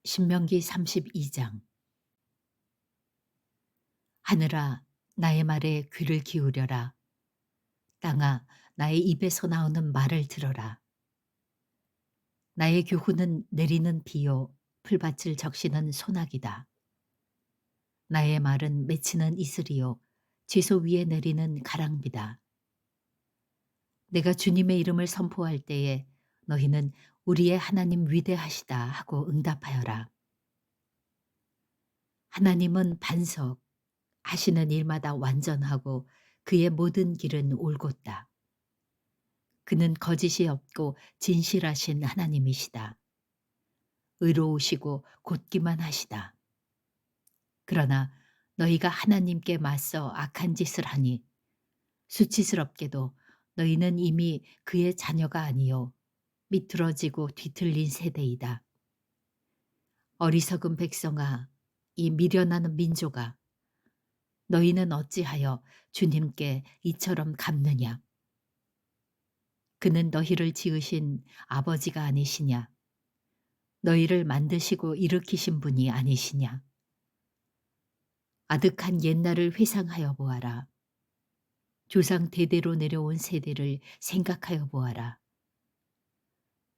신명기 32장. 하늘아, 나의 말에 귀를 기울여라. 땅아, 나의 입에서 나오는 말을 들어라. 나의 교훈은 내리는 비요, 풀밭을 적시는 소나기다. 나의 말은 맺히는 이슬이요, 지소 위에 내리는 가랑비다. 내가 주님의 이름을 선포할 때에 너희는 우리의 하나님 위대하시다 하고 응답하여라. 하나님은 반석, 하시는 일마다 완전하고 그의 모든 길은 올곧다. 그는 거짓이 없고 진실하신 하나님이시다. 의로우시고 곧기만 하시다. 그러나 너희가 하나님께 맞서 악한 짓을 하니 수치스럽게도 너희는 이미 그의 자녀가 아니요 미끄러지고 뒤틀린 세대이다. 어리석은 백성아, 이 미련하는 민족아, 너희는 어찌하여 주님께 이처럼 갚느냐? 그는 너희를 지으신 아버지가 아니시냐? 너희를 만드시고 일으키신 분이 아니시냐? 아득한 옛날을 회상하여 보아라. 조상 대대로 내려온 세대를 생각하여 보아라.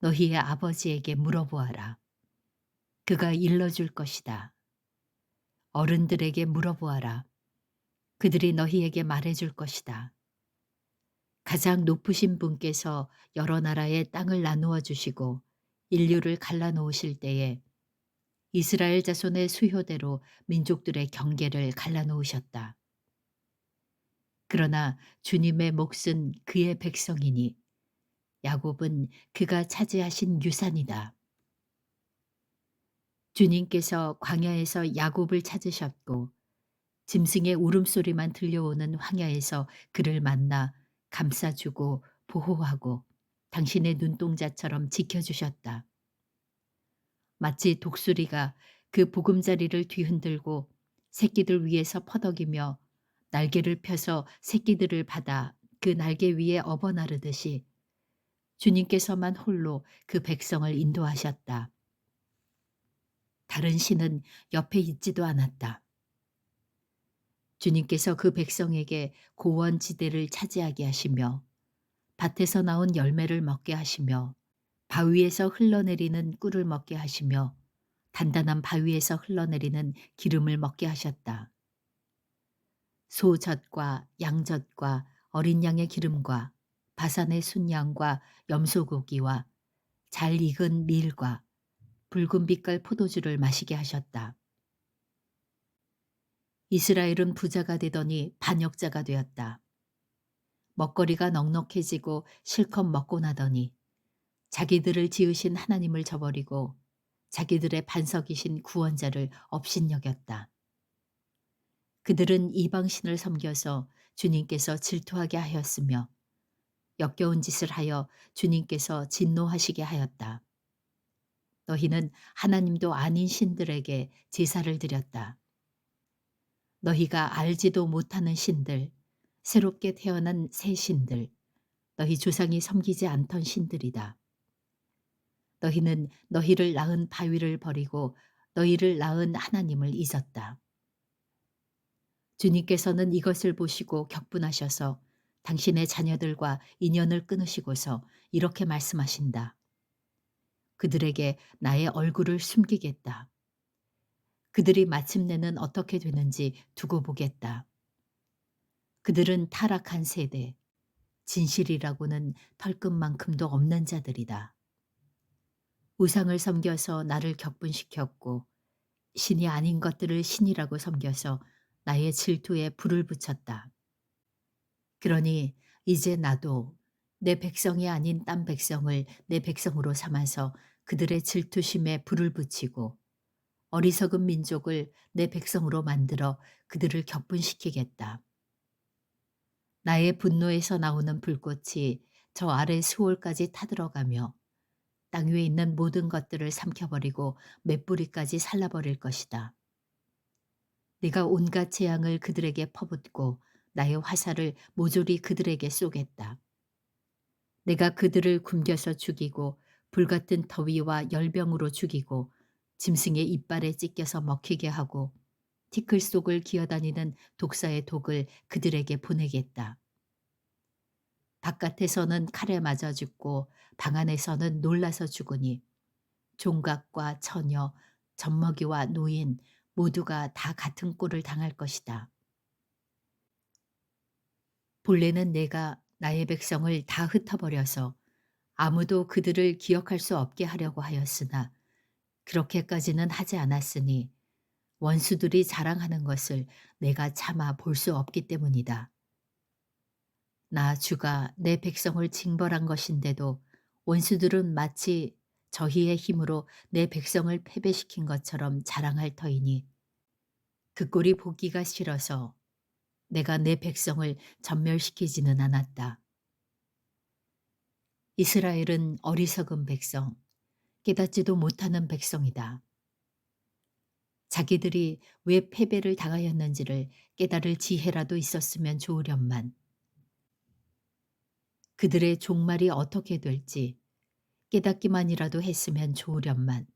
너희의 아버지에게 물어보아라. 그가 일러줄 것이다. 어른들에게 물어보아라. 그들이 너희에게 말해줄 것이다. 가장 높으신 분께서 여러 나라의 땅을 나누어 주시고 인류를 갈라놓으실 때에 이스라엘 자손의 수효대로 민족들의 경계를 갈라놓으셨다. 그러나 주님의 몫은 그의 백성이니 야곱은 그가 차지하신 유산이다. 주님께서 광야에서 야곱을 찾으셨고 짐승의 울음소리만 들려오는 황야에서 그를 만나 감싸주고 보호하고 당신의 눈동자처럼 지켜주셨다. 마치 독수리가 그 보금자리를 뒤흔들고 새끼들 위에서 퍼덕이며 날개를 펴서 새끼들을 받아 그 날개 위에 업어나르듯이 주님께서만 홀로 그 백성을 인도하셨다. 다른 신은 옆에 있지도 않았다. 주님께서 그 백성에게 고원지대를 차지하게 하시며 밭에서 나온 열매를 먹게 하시며 바위에서 흘러내리는 꿀을 먹게 하시며 단단한 바위에서 흘러내리는 기름을 먹게 하셨다. 소젖과 양젖과 어린 양의 기름과 바산의 순양과 염소고기와 잘 익은 밀과 붉은 빛깔 포도주를 마시게 하셨다. 이스라엘은 부자가 되더니 반역자가 되었다. 먹거리가 넉넉해지고 실컷 먹고 나더니 자기들을 지으신 하나님을 저버리고 자기들의 반석이신 구원자를 업신여겼다. 그들은 이방신을 섬겨서 주님께서 질투하게 하였으며 역겨운 짓을 하여 주님께서 진노하시게 하였다. 너희는 하나님도 아닌 신들에게 제사를 드렸다. 너희가 알지도 못하는 신들, 새롭게 태어난 새 신들, 너희 조상이 섬기지 않던 신들이다. 너희는 너희를 낳은 바위를 버리고 너희를 낳은 하나님을 잊었다. 주님께서는 이것을 보시고 격분하셔서 당신의 자녀들과 인연을 끊으시고서 이렇게 말씀하신다. 그들에게 나의 얼굴을 숨기겠다. 그들이 마침내는 어떻게 되는지 두고 보겠다. 그들은 타락한 세대, 진실이라고는 털끝만큼도 없는 자들이다. 우상을 섬겨서 나를 격분시켰고 신이 아닌 것들을 신이라고 섬겨서 나의 질투에 불을 붙였다. 그러니 이제 나도 내 백성이 아닌 딴 백성을 내 백성으로 삼아서 그들의 질투심에 불을 붙이고 어리석은 민족을 내 백성으로 만들어 그들을 격분시키겠다. 나의 분노에서 나오는 불꽃이 저 아래 수월까지 타들어가며 땅 위에 있는 모든 것들을 삼켜버리고 맷뿌리까지 살라버릴 것이다. 내가 온갖 재앙을 그들에게 퍼붓고 나의 화살을 모조리 그들에게 쏘겠다. 내가 그들을 굶겨서 죽이고 불같은 더위와 열병으로 죽이고 짐승의 이빨에 찢겨서 먹히게 하고 티끌 속을 기어다니는 독사의 독을 그들에게 보내겠다. 바깥에서는 칼에 맞아 죽고 방 안에서는 놀라서 죽으니 종각과 처녀, 젖먹이와 노인 모두가 다 같은 꼴을 당할 것이다. 본래는 내가 나의 백성을 다 흩어버려서 아무도 그들을 기억할 수 없게 하려고 하였으나 그렇게까지는 하지 않았으니 원수들이 자랑하는 것을 내가 차마 볼 수 없기 때문이다. 나 주가 내 백성을 징벌한 것인데도 원수들은 마치 저희의 힘으로 내 백성을 패배시킨 것처럼 자랑할 터이니 그 꼴이 보기가 싫어서 내가 내 백성을 전멸시키지는 않았다. 이스라엘은 어리석은 백성, 깨닫지도 못하는 백성이다. 자기들이 왜 패배를 당하였는지를 깨달을 지혜라도 있었으면 좋으련만 그들의 종말이 어떻게 될지 깨닫기만이라도 했으면 좋으련만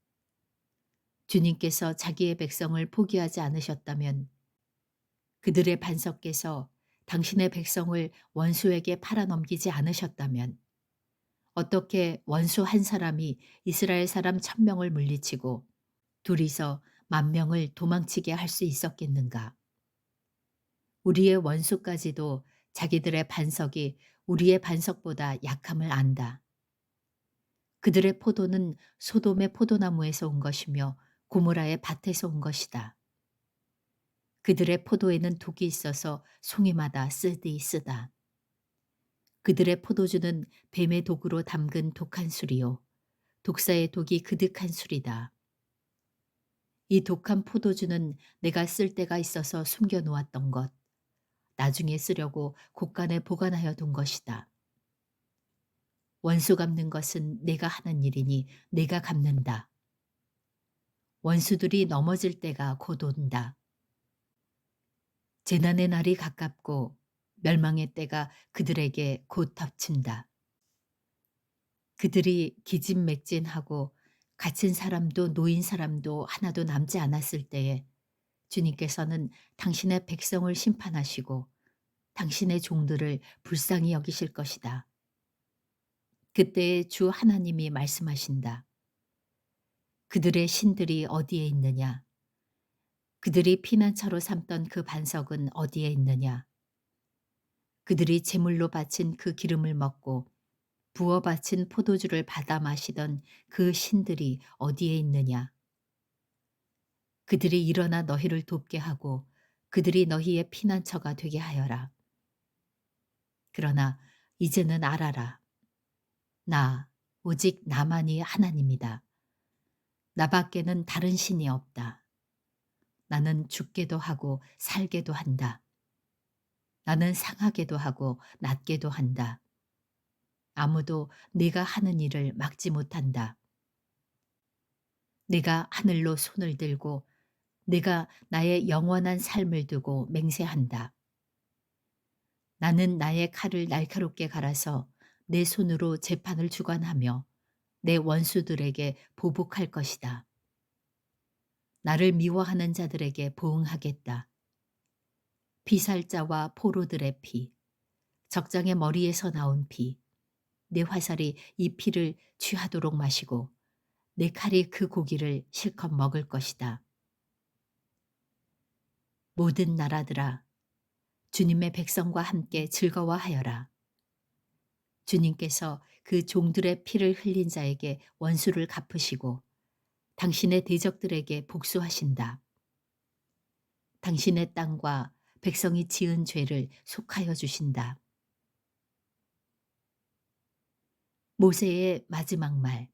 주님께서 자기의 백성을 포기하지 않으셨다면 그들의 반석께서 당신의 백성을 원수에게 팔아넘기지 않으셨다면 어떻게 원수 한 사람이 이스라엘 사람 1,000명을 물리치고 둘이서 10,000명을 도망치게 할 수 있었겠는가? 우리의 원수까지도 자기들의 반석이 우리의 반석보다 약함을 안다. 그들의 포도는 소돔의 포도나무에서 온 것이며 고모라의 밭에서 온 것이다. 그들의 포도에는 독이 있어서 송이마다 쓰디 쓰다. 그들의 포도주는 뱀의 독으로 담근 독한 술이요 독사의 독이 그득한 술이다. 이 독한 포도주는 내가 쓸 때가 있어서 숨겨 놓았던 것, 나중에 쓰려고 곳간에 보관하여 둔 것이다. 원수 갚는 것은 내가 하는 일이니 내가 갚는다. 원수들이 넘어질 때가 곧 온다. 재난의 날이 가깝고 멸망의 때가 그들에게 곧 덮친다. 그들이 기진맥진하고 갇힌 사람도 노인 사람도 하나도 남지 않았을 때에 주님께서는 당신의 백성을 심판하시고 당신의 종들을 불쌍히 여기실 것이다. 그때에 주 하나님이 말씀하신다. 그들의 신들이 어디에 있느냐? 그들이 피난처로 삼던 그 반석은 어디에 있느냐? 그들이 제물로 바친 그 기름을 먹고 부어 바친 포도주를 받아 마시던 그 신들이 어디에 있느냐? 그들이 일어나 너희를 돕게 하고 그들이 너희의 피난처가 되게 하여라. 그러나 이제는 알아라. 나, 오직 나만이 하나님이다. 나밖에는 다른 신이 없다. 나는 죽게도 하고 살게도 한다. 나는 상하게도 하고 낫게도 한다. 아무도 네가 하는 일을 막지 못한다. 내가 하늘로 손을 들고 내가 나의 영원한 삶을 두고 맹세한다. 나는 나의 칼을 날카롭게 갈아서 내 손으로 재판을 주관하며 내 원수들에게 보복할 것이다. 나를 미워하는 자들에게 보응하겠다. 피살자와 포로들의 피, 적장의 머리에서 나온 피, 내 화살이 이 피를 취하도록 마시고 내 칼이 그 고기를 실컷 먹을 것이다. 모든 나라들아, 주님의 백성과 함께 즐거워하여라. 주님께서 그 종들의 피를 흘린 자에게 원수를 갚으시고 당신의 대적들에게 복수하신다. 당신의 땅과 백성이 지은 죄를 속하여 주신다. 모세의 마지막 말.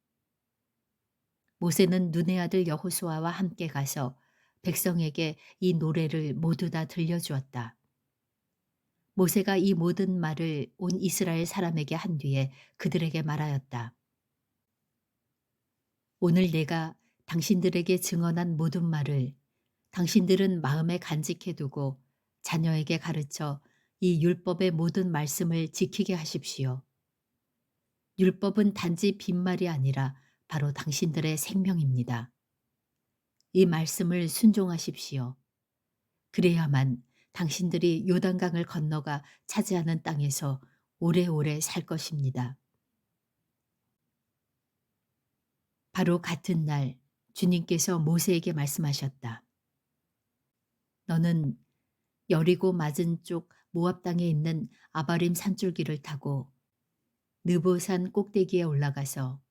모세는 눈의 아들 여호수아와 함께 가서 백성에게 이 노래를 모두 다 들려주었다. 모세가 이 모든 말을 온 이스라엘 사람에게 한 뒤에 그들에게 말하였다. 오늘 내가 당신들에게 증언한 모든 말을 당신들은 마음에 간직해 두고 자녀에게 가르쳐 이 율법의 모든 말씀을 지키게 하십시오. 율법은 단지 빈말이 아니라 바로 당신들의 생명입니다. 이 말씀을 순종하십시오. 그래야만 당신들이 요단강을 건너가 차지하는 땅에서 오래오래 살 것입니다. 바로 같은 날 주님께서 모세에게 말씀하셨다. 너는 여리고 맞은 쪽 모압 땅에 있는 아바림 산줄기를 타고 느보산 꼭대기에 올라가서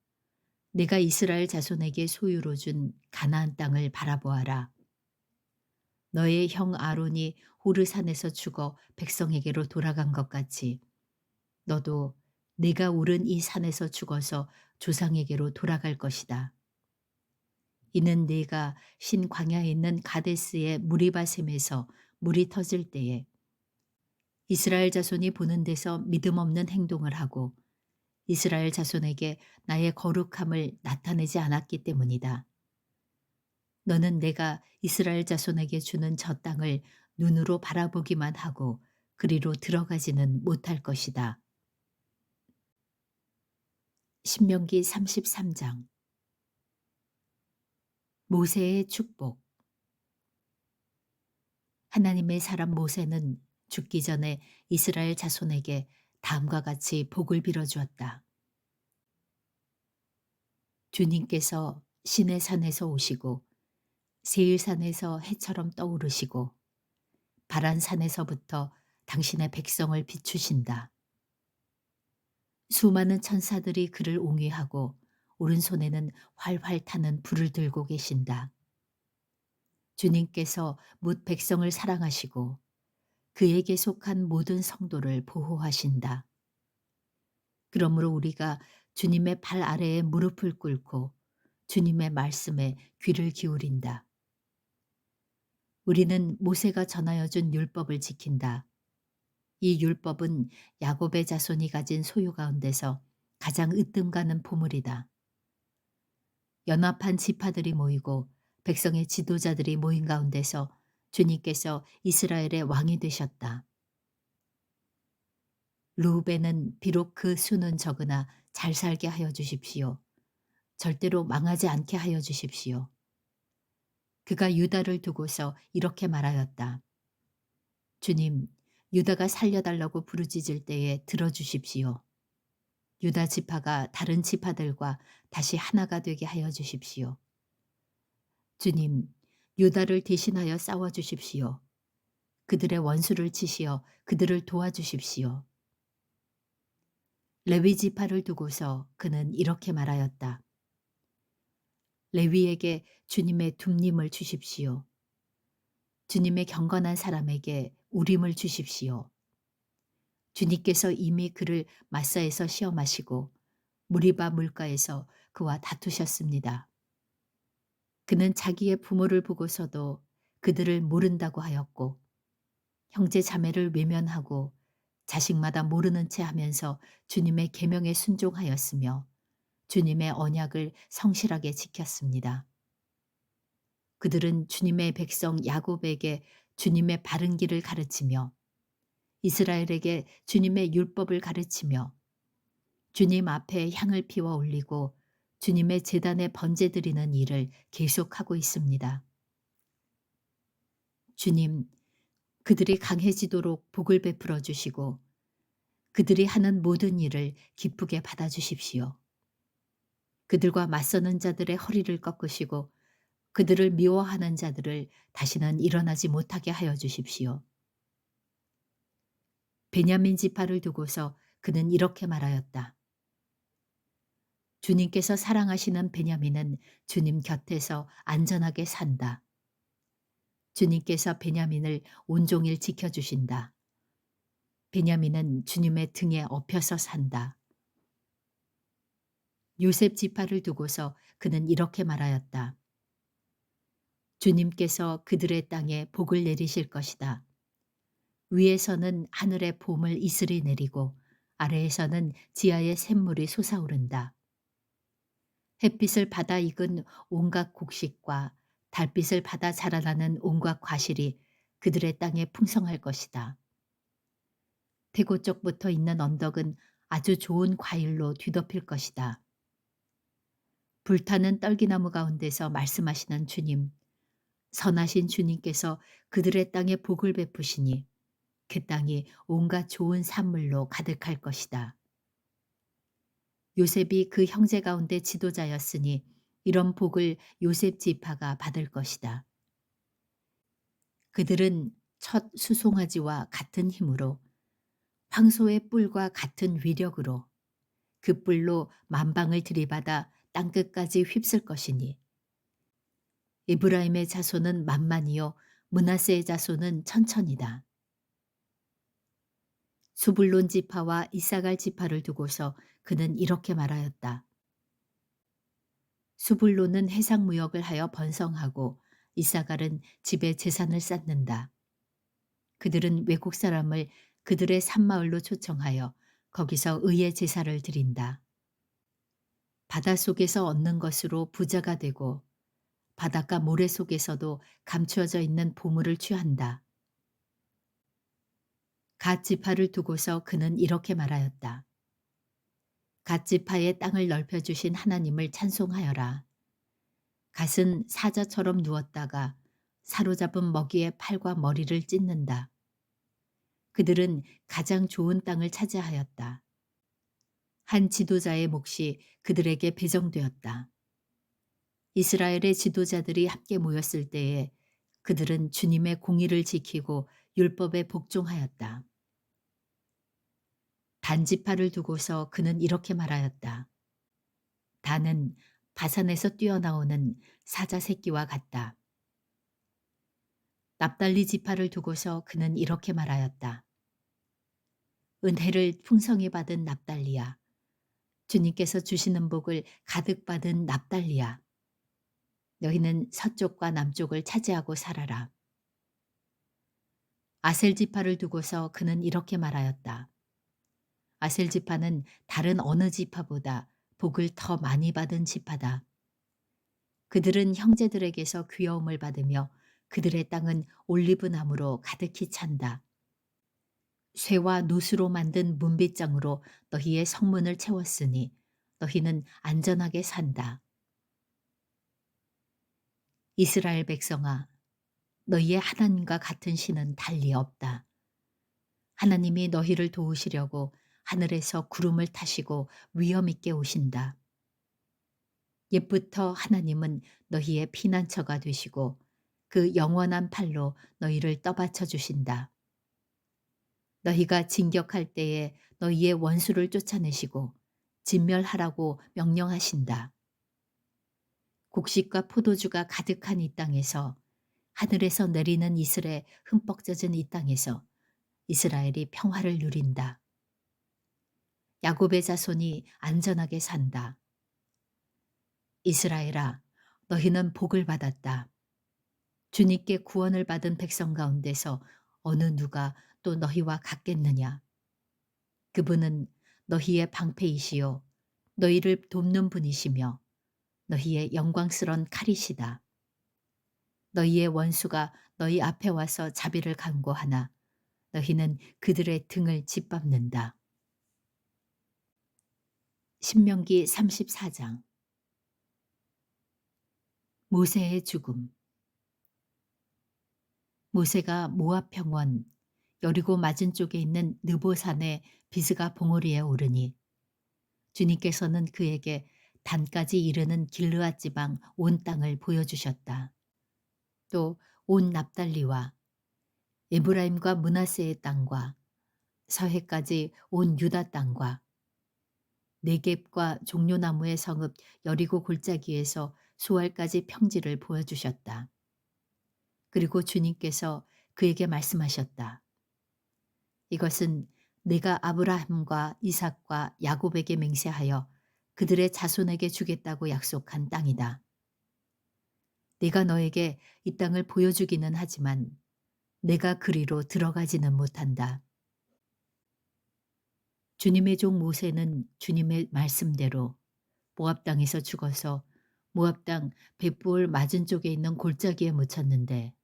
내가 이스라엘 자손에게 소유로 준 가나안 땅을 바라보아라. 너의 형 아론이 호르산에서 죽어 백성에게로 돌아간 것 같이 너도 내가 오른 이 산에서 죽어서 조상에게로 돌아갈 것이다. 이는 네가 신 광야에 있는 가데스의 무리바셈에서 물이 터질 때에 이스라엘 자손이 보는 데서 믿음 없는 행동을 하고 이스라엘 자손에게 나의 거룩함을 나타내지 않았기 때문이다. 너는 내가 이스라엘 자손에게 주는 저 땅을 눈으로 바라보기만 하고 그리로 들어가지는 못할 것이다. 신명기 33장. 모세의 축복. 하나님의 사람 모세는 죽기 전에 이스라엘 자손에게 다음과 같이 복을 빌어주었다. 주님께서 시내 산에서 오시고 세일산에서 해처럼 떠오르시고 바란산에서부터 당신의 백성을 비추신다. 수많은 천사들이 그를 옹위하고 오른손에는 활활 타는 불을 들고 계신다. 주님께서 뭇 백성을 사랑하시고 그에게 속한 모든 성도를 보호하신다. 그러므로 우리가 주님의 발 아래에 무릎을 꿇고 주님의 말씀에 귀를 기울인다. 우리는 모세가 전하여 준 율법을 지킨다. 이 율법은 야곱의 자손이 가진 소유 가운데서 가장 으뜸 가는 보물이다. 연합한 지파들이 모이고 백성의 지도자들이 모인 가운데서 주님께서 이스라엘의 왕이 되셨다. 르우벤은 비록 그 수는 적으나 잘 살게 하여 주십시오. 절대로 망하지 않게 하여 주십시오. 그가 유다를 두고서 이렇게 말하였다. 주님, 유다가 살려달라고 부르짖을 때에 들어주십시오. 유다 지파가 다른 지파들과 다시 하나가 되게 하여 주십시오. 주님, 유다를 대신하여 싸워주십시오. 그들의 원수를 치시어 그들을 도와주십시오. 레위 지파를 두고서 그는 이렇게 말하였다. 레위에게 주님의 둠님을 주십시오. 주님의 경건한 사람에게 우림을 주십시오. 주님께서 이미 그를 마사에서 시험하시고 무리바 물가에서 그와 다투셨습니다. 그는 자기의 부모를 보고서도 그들을 모른다고 하였고 형제 자매를 외면하고 자식마다 모르는 채 하면서 주님의 계명에 순종하였으며 주님의 언약을 성실하게 지켰습니다. 그들은 주님의 백성 야곱에게 주님의 바른 길을 가르치며 이스라엘에게 주님의 율법을 가르치며 주님 앞에 향을 피워 올리고 주님의 제단에 번제 드리는 일을 계속하고 있습니다. 주님, 그들이 강해지도록 복을 베풀어 주시고 그들이 하는 모든 일을 기쁘게 받아주십시오. 그들과 맞서는 자들의 허리를 꺾으시고 그들을 미워하는 자들을 다시는 일어나지 못하게 하여 주십시오. 베냐민 지파를 두고서 그는 이렇게 말하였다. 주님께서 사랑하시는 베냐민은 주님 곁에서 안전하게 산다. 주님께서 베냐민을 온종일 지켜주신다. 베냐민은 주님의 등에 업혀서 산다. 요셉 지파를 두고서 그는 이렇게 말하였다. 주님께서 그들의 땅에 복을 내리실 것이다. 위에서는 하늘의 봄을 이슬이 내리고 아래에서는 지하의 샘물이 솟아오른다. 햇빛을 받아 익은 온갖 곡식과 달빛을 받아 자라나는 온갖 과실이 그들의 땅에 풍성할 것이다. 대고 쪽부터 있는 언덕은 아주 좋은 과일로 뒤덮일 것이다. 불타는 떨기나무 가운데서 말씀하시는 주님, 선하신 주님께서 그들의 땅에 복을 베푸시니 그 땅이 온갖 좋은 산물로 가득할 것이다. 요셉이 그 형제 가운데 지도자였으니 이런 복을 요셉 지파가 받을 것이다. 그들은 첫 수송아지와 같은 힘으로 황소의 뿔과 같은 위력으로 그 뿔로 만방을 들이받아 땅끝까지 휩쓸 것이니 에브라임의 자손은 만만이요 므낫세의 자손은 천천이다. 수불론 지파와 이사갈 지파를 두고서 그는 이렇게 말하였다. 수불론은 해상 무역을 하여 번성하고 이사갈은 집에 재산을 쌓는다. 그들은 외국 사람을 그들의 산마을로 초청하여 거기서 의의 제사를 드린다. 바닷속에서 얻는 것으로 부자가 되고 바닷가 모래 속에서도 감추어져 있는 보물을 취한다. 갓 지파를 두고서 그는 이렇게 말하였다. 갓 지파의 땅을 넓혀주신 하나님을 찬송하여라. 갓은 사자처럼 누웠다가 사로잡은 먹이의 팔과 머리를 찢는다. 그들은 가장 좋은 땅을 차지하였다. 한 지도자의 몫이 그들에게 배정되었다. 이스라엘의 지도자들이 함께 모였을 때에 그들은 주님의 공의를 지키고 율법에 복종하였다. 단지파를 두고서 그는 이렇게 말하였다. 단은 바산에서 뛰어나오는 사자 새끼와 같다. 납달리 지파를 두고서 그는 이렇게 말하였다. 은혜를 풍성히 받은 납달리야. 주님께서 주시는 복을 가득 받은 납달리야. 너희는 서쪽과 남쪽을 차지하고 살아라. 아셀 지파를 두고서 그는 이렇게 말하였다. 아셀 지파는 다른 어느 지파보다 복을 더 많이 받은 지파다. 그들은 형제들에게서 귀여움을 받으며 그들의 땅은 올리브 나무로 가득히 찬다. 쇠와 노수로 만든 문빗장으로 너희의 성문을 채웠으니 너희는 안전하게 산다. 이스라엘 백성아, 너희의 하나님과 같은 신은 달리 없다. 하나님이 너희를 도우시려고 하늘에서 구름을 타시고 위엄 있게 오신다. 옛부터 하나님은 너희의 피난처가 되시고 그 영원한 팔로 너희를 떠받쳐 주신다. 너희가 진격할 때에 너희의 원수를 쫓아내시고 진멸하라고 명령하신다. 곡식과 포도주가 가득한 이 땅에서 하늘에서 내리는 이슬에 흠뻑 젖은 이 땅에서 이스라엘이 평화를 누린다. 야곱의 자손이 안전하게 산다. 이스라엘아, 너희는 복을 받았다. 주님께 구원을 받은 백성 가운데서 어느 누가 또 너희와 같겠느냐. 그분은 너희의 방패이시요 너희를 돕는 분이시며 너희의 영광스런 칼이시다. 너희의 원수가 너희 앞에 와서 자비를 간구하나 너희는 그들의 등을 짓밟는다. 신명기 34장. 모세의 죽음. 모세가 모압 평원 여리고 맞은쪽에 있는 느보산의 비스가 봉우리에 오르니 주님께서는 그에게 단까지 이르는 길르앗 지방 온 땅을 보여주셨다. 또 온 납달리와 에브라임과 므낫세의 땅과 서해까지 온 유다 땅과 네겝과 종려나무의 성읍 여리고 골짜기에서 수알까지 평지를 보여주셨다. 그리고 주님께서 그에게 말씀하셨다. 이것은 내가 아브라함과 이삭과 야곱에게 맹세하여 그들의 자손에게 주겠다고 약속한 땅이다. 내가 너에게 이 땅을 보여주기는 하지만 내가 그리로 들어가지는 못한다. 주님의 종 모세는 주님의 말씀대로 모압 땅에서 죽어서 모압 땅 벳부을 맞은 쪽에 있는 골짜기에 묻혔는데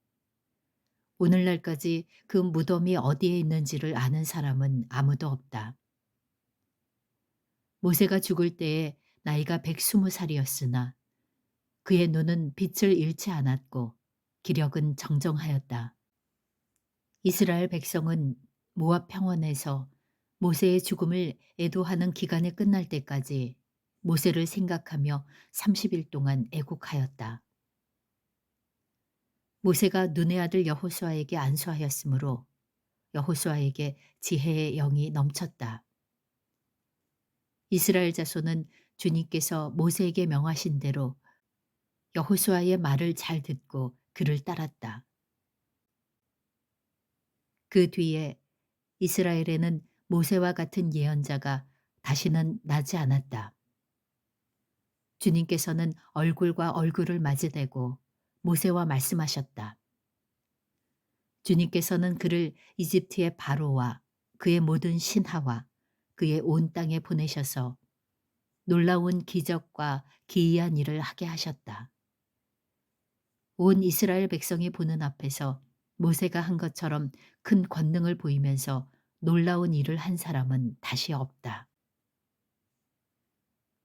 오늘날까지 그 무덤이 어디에 있는지를 아는 사람은 아무도 없다. 모세가 죽을 때에 나이가 120살이었으나 그의 눈은 빛을 잃지 않았고 기력은 정정하였다. 이스라엘 백성은 모압 평원에서 모세의 죽음을 애도하는 기간이 끝날 때까지 모세를 생각하며 30일 동안 애곡하였다. 모세가 눈의 아들 여호수아에게 안수하였으므로 여호수아에게 지혜의 영이 넘쳤다. 이스라엘 자손은 주님께서 모세에게 명하신 대로 여호수아의 말을 잘 듣고 그를 따랐다. 그 뒤에 이스라엘에는 모세와 같은 예언자가 다시는 나지 않았다. 주님께서는 얼굴과 얼굴을 맞이대고 모세와 말씀하셨다. 주님께서는 그를 이집트의 바로와 그의 모든 신하와 그의 온 땅에 보내셔서 놀라운 기적과 기이한 일을 하게 하셨다. 온 이스라엘 백성이 보는 앞에서 모세가 한 것처럼 큰 권능을 보이면서 놀라운 일을 한 사람은 다시 없다.